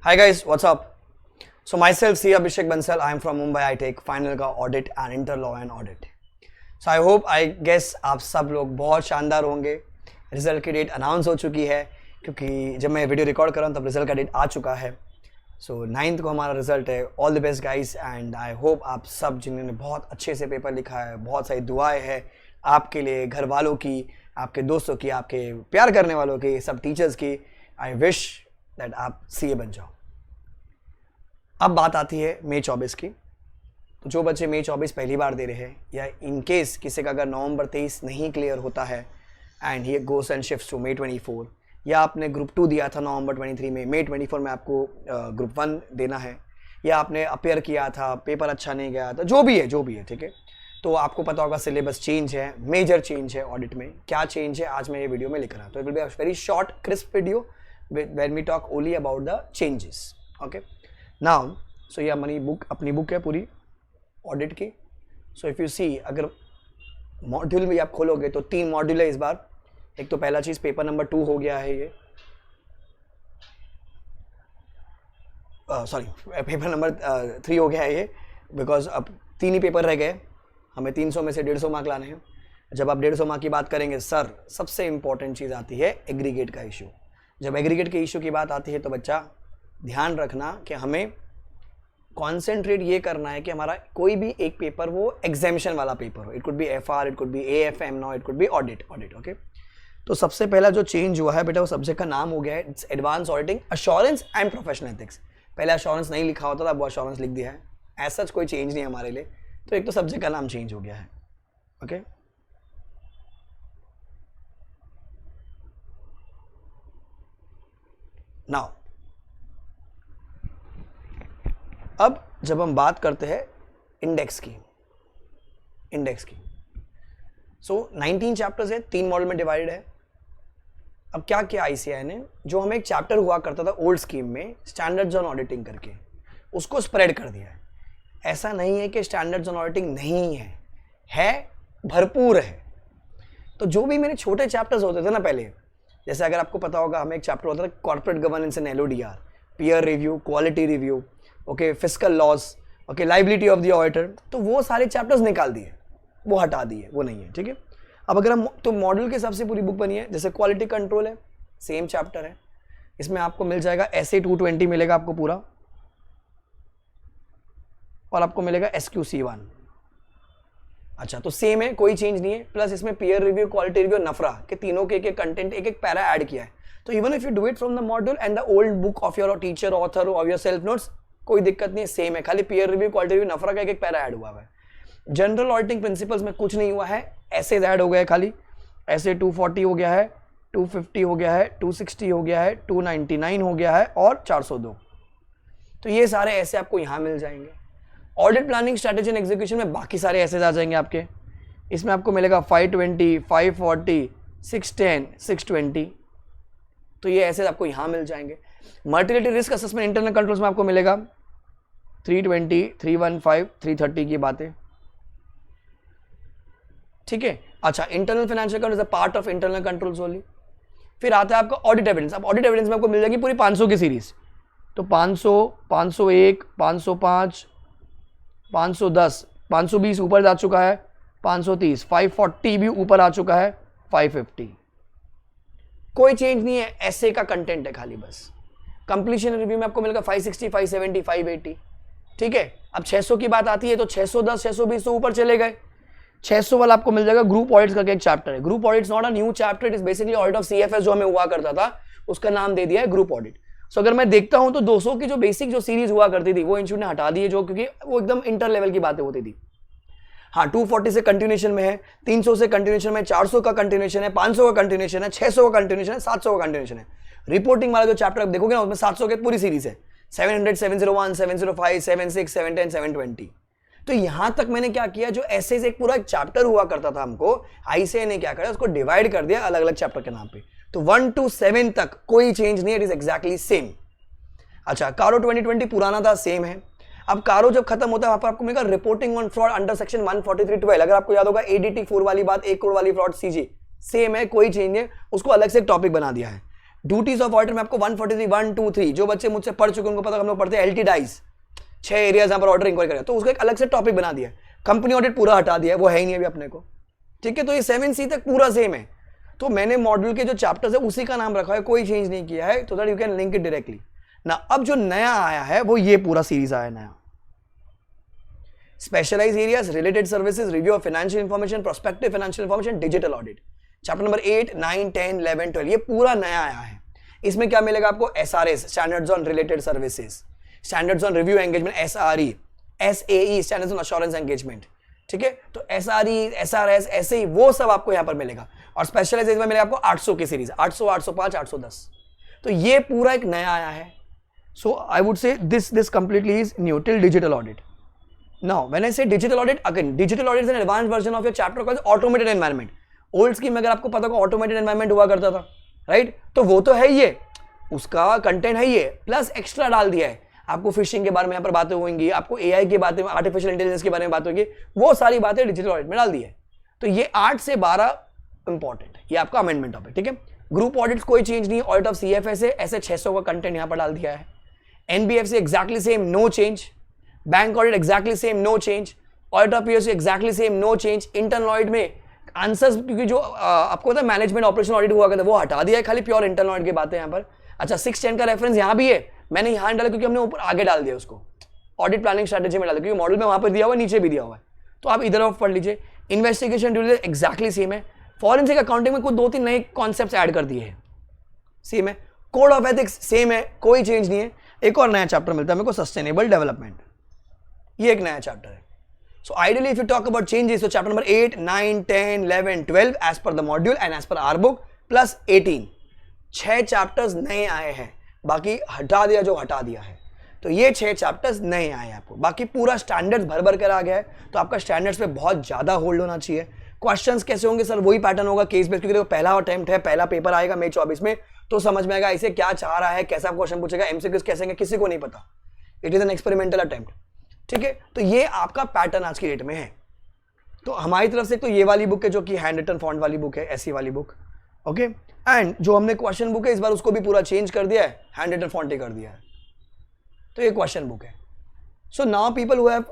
Hi guys, what's up? So myself C Abhishek Bansal, I am from Mumbai. I take final का audit and inter law and audit. So I hope, I guess आप सब लोग बहुत शानदार होंगे. Result की date announce हो चुकी है क्योंकि जब मैं वीडियो रिकॉर्ड कर रहा हूँ तब रिजल्ट का डेट आ चुका है. सो 9th को हमारा रिजल्ट है. All the best guys and I hope आप सब जिन्होंने बहुत अच्छे से पेपर लिखा है, बहुत सारी दुआएं हैं आपके लिए, घर वालों की, आपके दोस्तों की, आपके प्यार करने वालों की, सब टीचर्स की. आई विश दैट आप सीए बन जाओ. अब बात आती है मई 24 की. तो जो बच्चे मई 24 पहली बार दे रहे हैं या इन केस किसी का अगर नवंबर 23 नहीं क्लियर होता है and he goes and shifts to May 24, या आपने ग्रुप 2 दिया था नवंबर 23 में, मई 24 में आपको ग्रुप 1 देना है, या आपने अपेयर किया था, पेपर अच्छा नहीं गया था, जो भी है, ठीक है. तो आपको पता होगा सिलेबस चेंज है, मेजर चेंज है ऑडिट में. क्या चेंज है आज मैं ये वीडियो में लिख रहा हूँ. तो it will be a very short crisp video when we talk only about the changes. Okay now, so ये हमारी बुक, अपनी बुक है पूरी ऑडिट की. सो इफ़ यू सी, अगर मॉड्यूल भी आप खोलोगे तो 3 मॉड्यूल है इस बार. एक तो पहला चीज़ पेपर नंबर 2 हो गया है, ये सॉरी पेपर नंबर 3 हो गया है ये, बिकॉज अब 3 ही पेपर रह गए. हमें 300 में से 150 मार्क लाने हैं. जब आप 150 मार्क की बात करेंगे सर, सबसे इंपॉर्टेंट चीज़ आती है एग्रीगेट का इशू. जब एग्रीगेट के इशू की बात आती है तो बच्चा ध्यान रखना कि हमें कॉन्सेंट्रेट ये करना है कि हमारा कोई भी एक पेपर वो एग्जामिशन वाला पेपर हो. It could be FR, it could be AFM, now it could be audit. Okay, तो सबसे पहला जो चेंज हुआ है बेटा, वो सब्जेक्ट का नाम हो गया है it's advance auditing assurance and professional ethics. पहले अश्योरेंस नहीं लिखा होता था, वो अश्योरेंस लिख दिया है. ऐसा कोई चेंज नहीं हमारे लिए. तो एक तो सब्जेक्ट का नाम चेंज हो गया है. ओके, नाउ अब जब हम बात करते हैं इंडेक्स की, सो 19 चैप्टर्स है, 3 मॉडल में डिवाइडेड है. अब क्या किया आईसीएआई ने, जो हमें एक चैप्टर हुआ करता था ओल्ड स्कीम में स्टैंडर्ड्स ऑन ऑडिटिंग करके, उसको स्प्रेड कर दिया है. ऐसा नहीं है कि स्टैंडर्ड्स ऑन ऑडिटिंग नहीं है, भरपूर है. तो जो भी मेरे छोटे चैप्टर्स होते थे ना पहले, जैसे अगर आपको पता होगा हमें एक चैप्टर होता था corporate governance and LODR, peer review, quality review, okay, fiscal loss, okay, liability of the auditor, तो वो सारे चैप्टर्स निकाल दिए, वो हटा दिए, वो नहीं है. ठीक है. अब अगर हम, तो मॉडल के हिसाब से पूरी बुक बनी है. जैसे क्वालिटी कंट्रोल है, सेम चैप्टर है, इसमें आपको मिल जाएगा SA 220 मिलेगा आपको पूरा, और आपको मिलेगा SQC1. अच्छा, तो सेम है, कोई चेंज नहीं है. प्लस इसमें पीयर रिव्यू, क्वालिटी रिव्यू, नफरा के तीनों के एक कंटेंट, एक पैरा ऐड किया है. तो even if you do it from the module and the old book of your teacher, author और योर सेल्फ नोट्स, कोई दिक्कत नहीं है, सेम है. खाली पीयर रिव्यू, क्वालिटी रिव्यू, नफरा का एक पैरा ऐड हुआ है. जनरल ऑडिटिंग प्रिंसिपल्स में कुछ नहीं हुआ है. ऐसे ऐड हो गए, खाली ऐसे 240 हो गया है, 250 हो गया है, 260 हो गया है, 299 हो गया है और 402. तो ये सारे ऐसे आपको यहाँ मिल जाएंगे. Audit planning, strategy and execution में बाकी सारे ऐसे आ जाएंगे आपके. इसमें आपको मिलेगा 520, 540, 610, 620. तो ये ऐसे आपको यहाँ मिल जाएंगे. मर्टिलिटी रिस्क असेसमेंट इंटरनल कंट्रोल्स में आपको मिलेगा 320, 315, 330 की बातें. ठीक है. अच्छा, internal financial control is a part of internal controls only. फिर आता है आपका ऑडिट एविडेंस. अब ऑडिट एविडेंस में आपको मिल जाएगी पूरी 500 की सीरीज. तो 500, 501, 505, 510, 520 ऊपर जा चुका है, 530, 540 भी ऊपर आ चुका है, 550. कोई चेंज नहीं है, ऐसे का कंटेंट है खाली बस. कंप्लीशन रिव्यू में आपको मिलेगा 560, 570, 580. ठीक है. अब 600 की बात आती है तो 610, 620 तो ऊपर चले गए. 600 वाला आपको मिल जाएगा ग्रुप ऑडिट्स का एक चैप्टर है. Group audits not a new chapter, it is basically audit of CFS जो हमें हुआ करता था, उसका नाम दे दिया है ग्रुप ऑडिट. सो अगर मैं देखता हूं तो 200 की जो बेसिक जो सीरीज हुआ करती थी वो इंस्टीट्यूट ने हटा दी है, जो क्योंकि वो एकदम इंटर लेवल की बातें होती थी. हाँ, 240 से कंटिन्यूएशन में है, 300 से कंटिन्यूएशन में, 400 का कंटिन्यूएशन है, 500 का कंटिन्यूएशन है, 600 का कंटिन्यूएशन है, 700 का कंटिन्यूएशन है. रिपोर्टिंग वाला जो चैप्टर आप देखोगे ना, उसमें 700 की पूरी सीरीज है. 700, 701, 705, 76, 710, 720. तो यहां तक मैंने क्या किया, जो ऐसे एक पूरा चैप्टर हुआ करता था हमको, आईसीएआई ने क्या करा, उसको डिवाइड कर दिया अलग अलग चैप्टर के नाम पे. तो 1 to 7 तक कोई चेंज नहीं है, इट इज एग्जैक्टली सेम. अच्छा, कारो 2020 पुराना था, सेम है. अब कारो जब खत्म होता है वहां पर आपको मिलेगा reporting on fraud under section 143(12). अगर आपको याद होगा ADT 4 वाली बात, 1 करोड़ वाली फ्रॉड, सीजी सेम है, कोई चेंज नहीं. उसको अलग से एक टॉपिक बना दिया है. ड्यूटीज ऑफ ऑडिटर में आपको 143 1 2 3 जो बच्चे मुझसे पढ़ चुके उनको पता, हम लोग पढ़ते हैं एलटी डाइज, 6 एरियाज यहाँ पर ऑडिटर इंक्वायरी करेगा, तो उसका एक अलग से टॉपिक बना दिया। कंपनी ऑडिट पूरा हटा दिया है, वो है ही नहीं अभी अपने को, ठीक है। तो ये 7C तक पूरा सेम है। तो मैंने मॉड्यूल के जो चैप्टर्स है उसी का नाम रखा है, कोई चेंज नहीं किया है, तो that you can link it directly ना। अब जो नया आया है वो ये पूरा सीरीज आया नया, specialize areas, related services, review of financial information, prospective financial information, digital audit, chapter number 8 9 10 11 12 ये पूरा नया आया है। इसमें क्या मिलेगा आपको? SRS, standards on related services, standards on review engagement, SRE, SAE, standards on assurance engagement, ठीक है। तो SRE, SRS, SAE वो सब आपको यहां पर मिलेगा। और स्पेशलाइज में मिलेगा आपको 800 की सीरीज, 800, 805, 810। तो ये पूरा एक नया आया है। So I would say this completely is new till digital audit. Now when I say digital audit, again digital audit is an advance version of your chapter called automated environment. Old scheme में अगर आपको पता हो automated environment हुआ करता था, right, तो वो तो है ही है, उसका कंटेंट है ही है, प्लस एक्स्ट्रा डाल दिया है। आपको फिशिंग के बारे में यहाँ पर बातें होंगी, आपको AI की बातें, आर्टिफिशियल इंटेलिजेंस के बारे में बात होगी, वो सारी बातें डिजिटल ऑडिट में डाल दी है। तो ये 8 से 12 इंपॉर्टेंट, ये आपका अमेंडमेंट टॉपिक, ठीक है। ग्रुप ऑडिट कोई चेंज नहीं, ऑडिट ऑफ CFS ऐसे 600 का कंटेंट यहाँ पर डाल दिया है। NBFC exactly same, no change. Bank audit exactly same, no change. Audit of PSU exactly same, no change. Internal audit में आंसर्स, क्योंकि जो आपको पता है मैनेजमेंट ऑपरेशन ऑडिट हुआ करता है वो हटा दिया है, खाली प्योर इंटरनल ऑडिट की बातें यहाँ पर। अच्छा 610 का रेफरेंस यहाँ भी है, मैंने यहाँ डाला क्योंकि हमने ऊपर आगे डाल दिया उसको, ऑडिट प्लानिंग स्ट्रेटेजी में डाल दिया, क्योंकि मॉडल में वहाँ पर दिया हुआ है, नीचे भी दिया हुआ है, तो आप इधर ऑफ पढ़ लीजिए। Investigation due diligence exactly same है। फॉरेंसिक अकाउंटिंग में कुछ 2-3 नए कॉन्सेप्ट्स ऐड कर दिए हैं, सेम है। कोड ऑफ एथिक्स सेम है, कोई चेंज नहीं है। एक और नया चैप्टर मिलता है मेरे को, सस्टेनेबल डेवलपमेंट, ये एक नया चैप्टर है। So ideally if you talk about changes, so chapter number 8, 9, 10, 11, 12 as per the module and as per our book plus 18, 6 chapters नए आए हैं, बाकी हटा दिया जो हटा दिया है। तो ये 6 चैप्टर्स नए आए हैं आपको, बाकी पूरा स्टैंडर्ड्स भर भर कर आ गया है। तो आपका स्टैंडर्ड्स पे बहुत ज़्यादा होल्ड होना चाहिए। क्वेश्चंस कैसे होंगे सर? वही पैटर्न होगा केस बेस्ड, क्योंकि देखो पहला अटेम्प्ट है, पहला पेपर आएगा मई 24 में, तो समझ में आएगा इसे क्या चाह रहा है, कैसा क्वेश्चन पूछेगा, MCQs कैसे होंगे, किसी को नहीं पता। It is an experimental attempt, ठीक है। तो ये आपका पैटर्न आज की डेट में है। तो हमारी तरफ से तो ये वाली बुक है जो कि हैंड रिटन फॉन्ट वाली बुक है, ऐसी वाली बुक, ओके। एंड जो हमने क्वेश्चन बुक है इस बार उसको भी पूरा चेंज कर दिया है, हैंड रिटन फॉन्ट ही कर दिया है। तो ये क्वेश्चन बुक है। So now people who have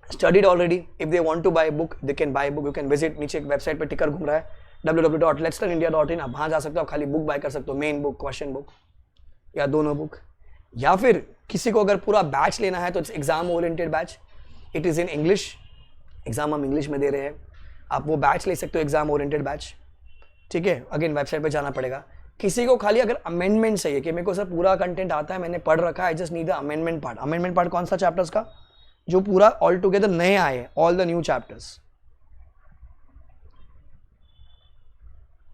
studied already, if they want to buy book they can buy book, you can visit, नीचे एक वेबसाइट पे टिकर घूम रहा है www.let'slearnindia.in, आप वहाँ जा सकते हो, आप खाली बुक बाय कर सकते हो, मेन बुक, क्वेश्चन बुक या दोनों बुक। या फिर किसी को अगर पूरा बैच लेना है तो it's exam oriented batch, it is in English, exam हम इंग्लिश में दे रहे हैं, आप वो बैच ले सकते हो, एग्जाम ओरिएंटेड बैच, ठीक है। अगेन वेबसाइट पे जाना पड़ेगा। किसी को खाली अगर अमेंडमेंट चाहिए कि मेरे को सर पूरा कंटेंट आता है, मैंने पढ़ रखा है, I just need the amendment part. Amendment part कौन सा चैप्टर्स का? जो पूरा ऑल टुगेदर नए आए, all the new chapters,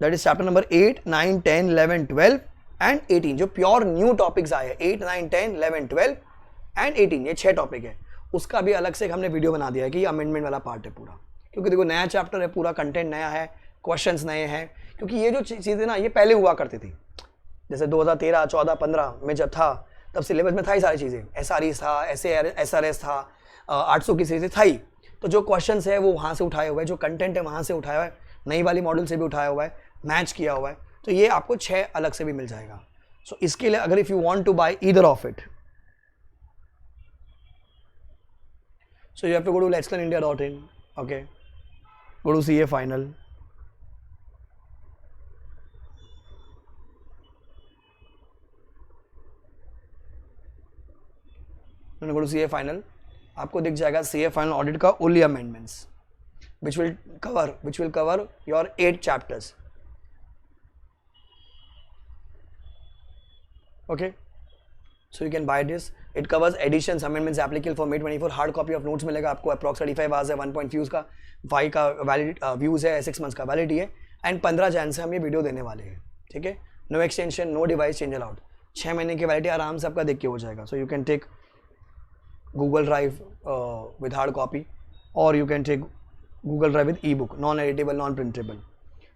that is chapter number 8, 9, 10, 11, 12 and 18, जो प्योर न्यू टॉपिक्स आए हैं, 8, 9, 10, 11, 12 एंड 18, ये 6 टॉपिक है। उसका भी अलग से हमने वीडियो बना दिया है कि ये अमेंडमेंट वाला पार्ट है पूरा, क्योंकि देखो नया चैप्टर है, पूरा कंटेंट नया है, क्वेश्चंस नए हैं। क्योंकि ये जो चीज़ें ना ये पहले हुआ करती थी, जैसे 2013, 14, 15 में जब था तब सिलेबस में था ही सारी चीज़ें, SRE था, SRS था, 800 की सीरीज था ही। तो जो क्वेश्चन है वो वहाँ से उठाए हुआ है, जो कंटेंट है वहाँ से उठाया हुआ है, नई वाली मॉडल से भी उठाया हुआ है, मैच किया हुआ है। तो ये आपको 6 अलग से भी मिल जाएगा। सो इसके लिए अगर if you want to buy either of it, so you have to go to let'slearnindia.in, okay, go to CA final, go to CA final, आपको दिख जाएगा CA final audit का only amendments which will cover your 8 chapters, okay. So you can buy this. It covers additions, amendments applicable for May 24. Hard copy of notes मिलेगा आपको, approx 35 hours है, 1 views का, 5 का valid views है, 6 months का validity है। And 15 Jain से हम ये वीडियो देने वाले हैं, ठीक है। No extension, no device change allowed, 6 महीने की वैलिडिटी आराम से आपका देख के हो जाएगा। So you can take Google Drive with hard copy, और you can take Google Drive with e book, non editable, non printable.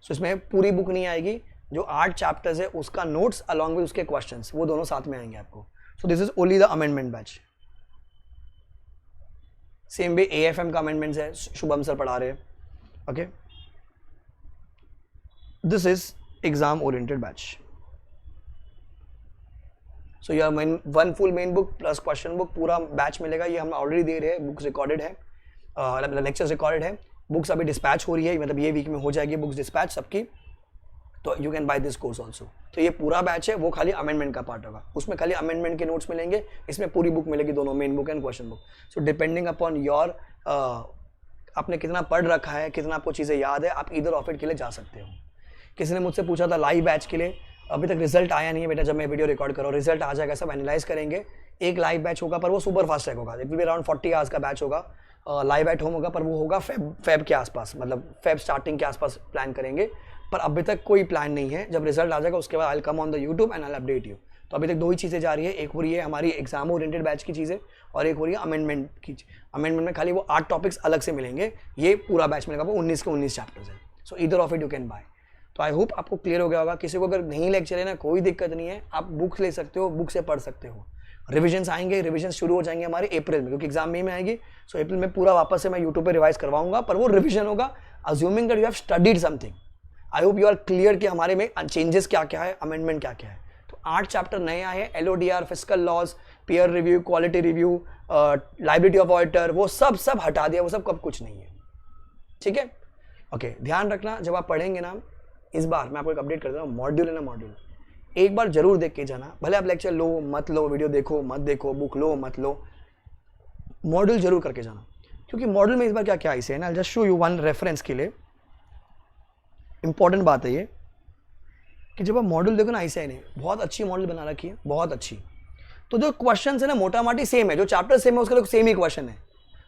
So इसमें पूरी बुक नहीं आएगी, जो 8 चैप्टर्स है उसका नोट्स अलॉन्ग विद उसके क्वेश्चंस, वो दोनों साथ में आएंगे आपको। So this is only the amendment batch. Same way AFM का amendments है, शुभम सर पढ़ा रहे हैं, okay. This is exam oriented batch. सो यह one full main book plus question book पूरा बैच मिलेगा। ये हम ऑलरेडी दे रहे हैं, बुक्स रिकॉर्डेड है, लेक्चर्स रिकॉर्डेड है, बुक्स अभी डिस्पैच हो रही है, मतलब ये वीक में हो जाएगी बुक्स डिस्पैच सबकी। तो you can by this course also. तो ये पूरा बैच है वो खाली अमेंडमेंट का पार्ट होगा, उसमें खाली अमेंडमेंट के नोट्स मिलेंगे, इसमें पूरी बुक मिलेगी, दोनों main book and question book. So depending upon your आपने कितना पढ़ रखा है, कितना आपको चीज़ें याद है, आप इधर ऑफ इट के लिए जा सकते हो। किसी ने मुझसे पूछा था लाइव बैच के लिए, अभी तक रिजल्ट आया नहीं है बेटा, जब मैं वीडियो रिकॉर्ड कर रहा हूँ रिजल्ट आ जाएगा, सब एनालाइज करेंगे। एक लाइव बैच होगा पर वो सुपर फास्ट ट्रैक होगा, it will be around 40 hours का बैच होगा, लाइव एट होम होगा, पर वो होगा फेब के आसपास, मतलब फेब स्टार्टिंग के आसपास प्लान करेंगे, पर अभी तक कोई प्लान नहीं है। जब रिजल्ट आ जाएगा उसके बाद I will come on the YouTube and I will update you. तो अभी तक दो ही चीज़ें जा रही है, एक हो रही है हमारी एग्जाम ओरिएंटेड बैच की चीज़ें और एक हो रही है अमेंडमेंट की। अमेंडमेंट में खाली वो 8 टॉपिक्स अलग से मिलेंगे, ये पूरा बैच मिलेगा, वो 19 के 19 चैप्टर्स है। सो इधर of it you can buy. तो आई होप आपको क्लियर हो गया होगा। किसी को अगर नहीं लेक्चर है ना, कोई दिक्कत नहीं है, आप बुक्स ले सकते हो, बुक से पढ़ सकते हो। रिविजन्स आएंगे, रिविजन शुरू हो जाएंगे हमारे अप्रैल में, क्योंकि एग्जाम मई में आएगी। सो अप्रैल में पूरा वापस से मैं यूट्यूब पे रिवाइज करवाऊंगा, पर वो रिविजन होगा assuming that you have studied something. I hope you are clear कि हमारे में चेंजेस क्या क्या है, अमेंडमेंट क्या क्या है। तो 8 चैप्टर नए आए हैं, LODR, fiscal laws, peer review, quality review, liability of auditor, वो सब हटा दिया, वो सब कब कुछ नहीं है, ठीक है। ओके, ध्यान रखना जब आप पढ़ेंगे ना, इस बार मैं आपको एक अपडेट कर देता हूँ, मॉड्यूल है ना, मॉड्यूल एक बार जरूर देख के जाना, भले आप लेक्चर लो मत लो, वीडियो देखो मत देखो, बुक लो मत लो, मॉड्यूल जरूर करके जाना। क्योंकि मॉड्यूल में इस बार क्या क्या ऐसे है ना, just show you one reference के लिए इंपॉर्टेंट बात है ये कि जब आप मॉड्यूल देखो ना, ऐसे ने बहुत अच्छी मॉड्यूल बना रखी है, बहुत अच्छी। तो जो क्वेश्चन है ना मोटा माटी सेम है, जो चैप्टर सेम है उसका तो सेम ही क्वेश्चन है,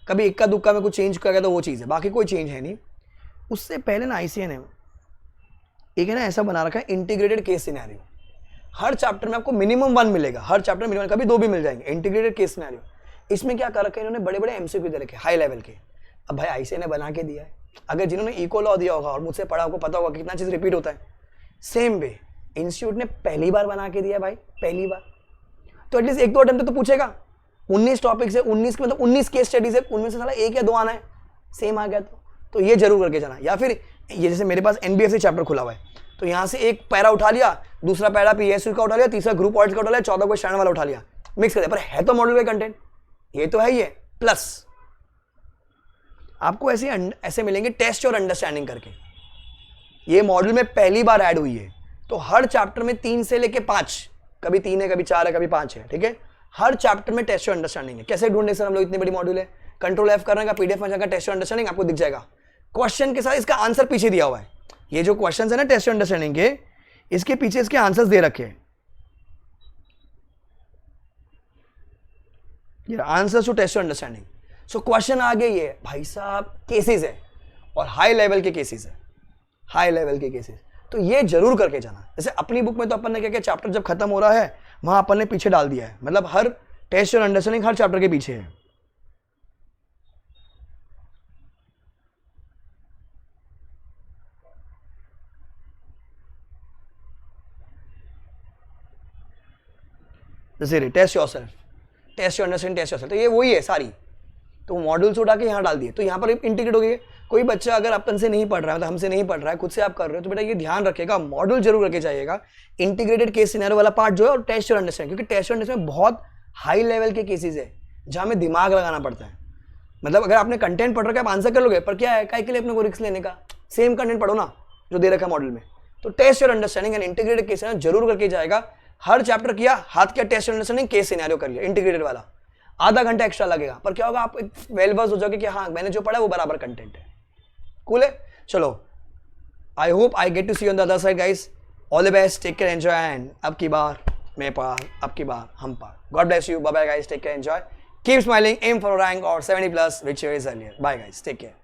कभी इक्का दुक्का में कुछ चेंज कर गया तो वो चीज़ है, बाकी कोई चेंज है नहीं। उससे पहले ना ICN है एक है ना, ऐसा बना रखा है इंटीग्रेटेड केस सिनेरियो। हर चैप्टर में आपको मिनिमम 1 मिलेगा, हर चैप्टर में मिनिमम, कभी 2 भी मिल जाएंगे। इंटीग्रेटेड केस सिनेरियो, इसमें क्या कर रखा है इन्होंने, बड़े बड़े MCQ दे रखे हाई लेवल के। अब भाई ICN ने बना के दिया है, अगर जिन्होंने इको लॉ दिया होगा और मुझसे पढ़ा आपको पता होगा कितना चीज़ रिपीट होता है, सेम वे इंस्टीट्यूट ने पहली बार बना के दिया भाई, पहली बार। तो एटलीस्ट 1-2 अटेम्प्ट तो पूछेगा। 19 टॉपिक्स है, 19 के मतलब 19 केस स्टडीज है, उनमें से साला 1 या 2 आना है, सेम आ गया तो ये जरूर करके जाना। या फिर ये जैसे मेरे पास NBFC चैप्टर खुला हुआ है, तो यहाँ से एक पैरा उठा लिया, दूसरा पैरा PSU का उठा लिया, तीसरा ग्रुप ऑडिट का उठा लिया, 14 कोई स्टैंडर्ड वाला उठा लिया, मिक्स कर दिया, पर है तो मॉड्यूल का कंटेंट, ये तो है ही है। प्लस आपको ऐसे मिलेंगे टेस्ट और अंडरस्टैंडिंग करके, ये मॉड्यूल में पहली बार ऐड हुई है। तो हर चैप्टर में 3 से लेके 5, कभी 3 है, कभी 4 है, कभी 5 है, ठीक है। हर चैप्टर में टेस्ट और अंडरस्टैंडिंग है। कैसे ढूंढने सर हम लोग, इतनी बड़ी मॉड्यूल है, कंट्रोल F करने का, PDF में जाकर टेस्ट और अंडरस्टैंडिंग आपको दिख जाएगा, क्वेश्चन के साथ इसका आंसर पीछे दिया हुआ है। ये जो क्वेश्चन है ना टेस्ट और अंडरस्टैंडिंग के, इसके पीछे इसके आंसर्स दे रखे हैं, ये आंसर्स टू टेस्ट और अंडरस्टैंडिंग। सो क्वेश्चन आगे ये भाई साहब केसेस है, और हाई लेवल के केसेस है, हाई लेवल के केसेस। तो ये जरूर करके जाना। जैसे अपनी बुक में तो अपन ने क्या किया, चैप्टर जब खत्म हो रहा है वहां अपन ने पीछे डाल दिया है, मतलब हर टेस्ट और अंडरस्टैंडिंग हर चैप्टर के पीछे है। जैसे test yourself, test your understanding, test yourself, तो ये वही है सारी। तो मॉड्यूल्स उठा के यहाँ डाल दिए, तो यहाँ पर इंटीग्रेट हो गई। कोई बच्चा अगर अपन से नहीं पढ़ रहा है, मतलब हमसे नहीं पढ़ रहा है, खुद से आप कर रहे हो, तो बेटा ये ध्यान रखेगा, मॉड्यूल जरूर रखे जाइएगा, इंटीग्रेटेड केस सिनेरियो वाला पार्ट जो है, और टेस्ट और अंडरस्टैंडिंग, क्योंकि टेस्ट और अंडरस्टैंडिंग में बहुत हाई लेवल के केसेस है जहाँ में दिमाग लगाना पड़ता है। मतलब अगर आपने कंटेंट पढ़ रखा है आप आंसर कर लोगे, पर क्या है, काय के लिए अपने को रिस्क लेने का, सेम कंटेंट पढ़ो ना जो दे रखा है मॉडल में। तो टेस्ट और understanding and integrated case scenario जरूर करके जाएगा। हर चैप्टर किया, हाथ किया टेस्ट और अंडरस्टैंडिंग, केस सिनेरियो कर लिया इंटीग्रेटेड वाला, आधा घंटा एक्स्ट्रा लगेगा, पर क्या होगा, आप एक वेल वर्स हो जाओगे कि हाँ मैंने जो पढ़ा वो बराबर कंटेंट है। कूल है, चलो I hope I get to see on the other side guys. All the best, take care, enjoy, and अब की बार मैं पार, अब की बार हम पार। God bless you, bye bye guys, take care, enjoy, keep smiling, aim for rank और 70+ which is earlier. Bye guys, take care.